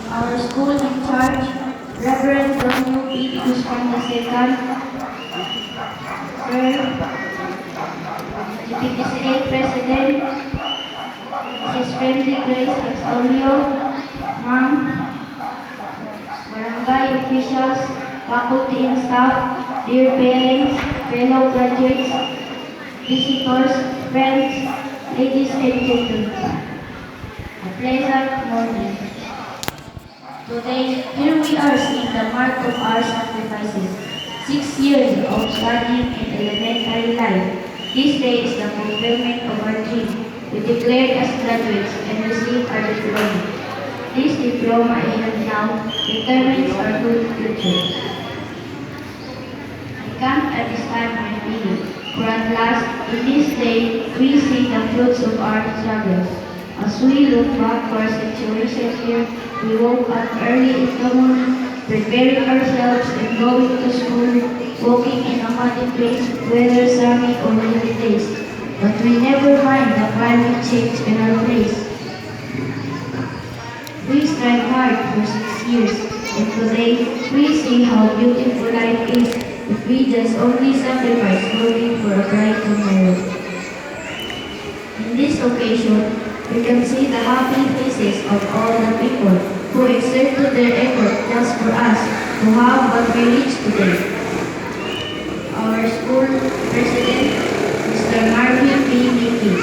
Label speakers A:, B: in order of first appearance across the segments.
A: Our school in charge, Reverend Romeo P. Guzman II, Sir, the PTCA President, Mrs. Friendly Grace Exolio, Ma'am, Barangay officials, faculty and staff, dear parents, fellow graduates, visitors, friends, ladies and gentlemen. A pleasant morning. Today, here we are seeing the mark of our sacrifices. 6 years of studying in elementary life. This day is the fulfillment of our dream. We declared as graduates and received our diploma. This diploma I have now determines our good future. I can't understand my feeling, for at last, in this day, we see the fruits of our struggles. As we look back for our situation here, we woke up early in the morning, preparing ourselves and going to school, walking in a muddy place, whether sunny or rainy days. But we never mind the climate change in our place. We strive hard for 6 years, and today we see how beautiful life is if we just only sacrifice hoping for a bright tomorrow. In this occasion, we can see the happy faces of all the people who exerted their effort just for us to have what we reach today. Our school president, Mr. Marvin B. Mickey.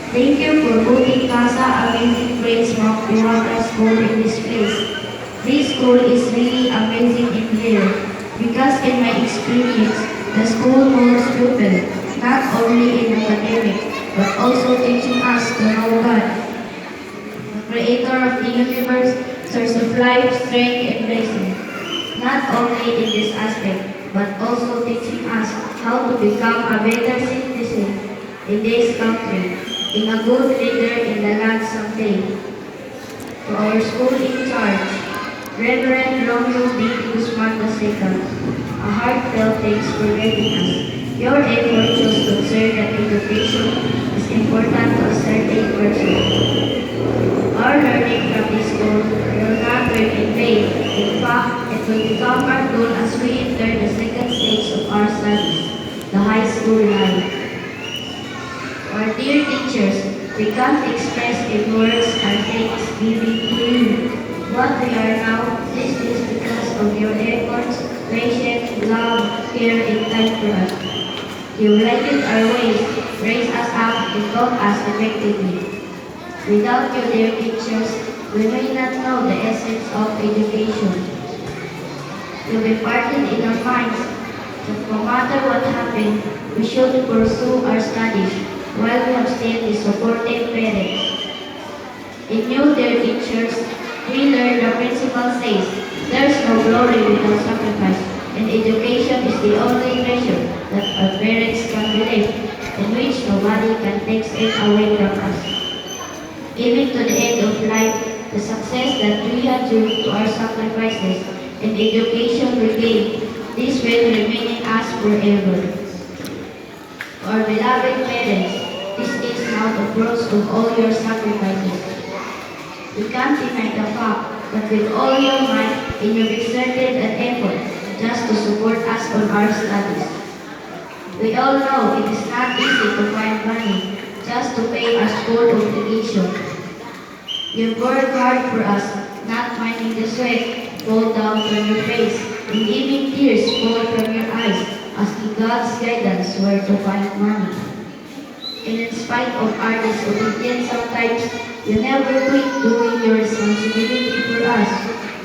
A: Thank you for putting Casa Amazing Grace Mount Iwata School in this place. This school is really amazing in here because in my experience, the school molds pupils not only in academic but also teaching us to know God, the Creator of the universe, source of life, strength, and blessing. Not only in this aspect, but also teaching us how to become a better citizen in this country, in a good leader in the land someday. To our school in charge, Reverend Romeo B. Guzman II, a heartfelt thanks for guiding us. Your effort shows concern that education is important to a certain person. Our learning from this school will not work in vain. In fact, it will become our goal as we enter the second stage of our studies, the high school life. Our dear teachers, we can't express in words our thanks giving to you. What we are now, this is because of your efforts, patience, love, care, and time for us. You lightened our ways, raised us up, and taught us effectively. Without you, dear teachers, we may not know the essence of education. You've imparted in our minds that no matter what happened, we should pursue our studies while we have still the supportive parents. In you, dear teachers, we learn the principle says, there's no glory without sacrifice, and education is the only treasure that our parents can believe, and which nobody can take it away from us. Even to the end of life, the success that we have due to our sacrifices and education we gain, this will remain in us forever. Our beloved parents, this is now the fruits of all your sacrifices. We can't deny the fact that with all your might, you have exerted an effort just to support us on our studies. We all know it is not easy to find money just to pay our school obligation. You've worked hard for us, not minding the sweat fall down from your face, and even tears fall from your eyes, asking God's guidance where to find money. And in spite of our disobedience sometimes, you never quit doing your responsibility for us.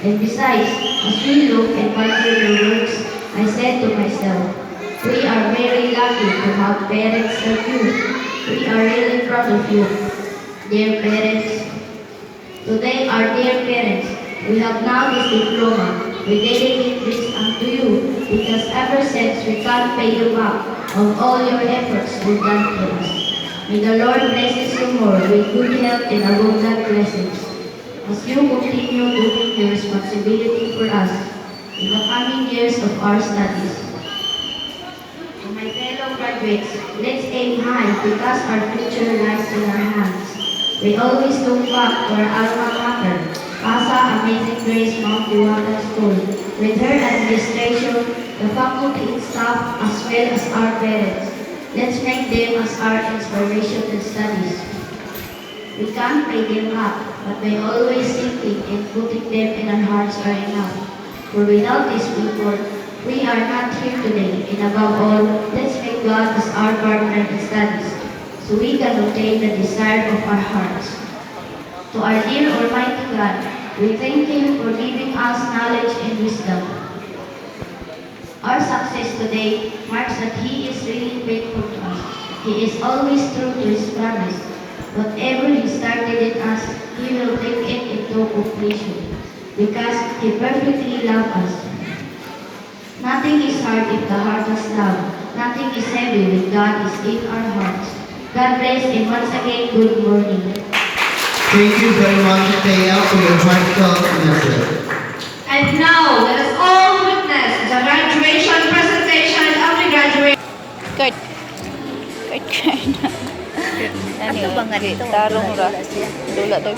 A: And besides, as we look and ponder your works, I said to myself, we are very lucky to have parents like you. We are really proud of you, dear parents. Today, our dear parents, we have now this diploma. We dedicate this unto you because ever since we can't pay you back of all your efforts you've done for us. May the Lord bless you more with good health and abundant blessings as you continue doing your responsibility for us in the coming years of our studies. To my fellow graduates, let's aim high because our future lies in our hands. We always look back to our alma mater, Casa Amazing Grace Mount Diwata School, with her administration, the faculty and staff, as well as our parents. Let's make them as our inspiration to studies. We can't pay them up, but by always thinking and putting them in our hearts are enough. For without these people, we are not here today. And above all, let's make God as our partner in studies, so we can obtain the desire of our hearts. To our dear Almighty God, we thank Him for giving us knowledge and wisdom. Our success today marks that He is really faithful to us. He is always true to His promise. Whatever He started in us, He will take it into completion, because He perfectly loves us. Nothing is hard if the heart has love. Nothing is heavy when God is in our hearts. God bless, and once again, good morning.
B: Thank you very much, Thea, for your heartfelt message.
C: And now, let us all witness the graduation presentation of the graduate.
D: Kurt. Kurt. Ano ba nga dito? Tarong ra. Dula daw.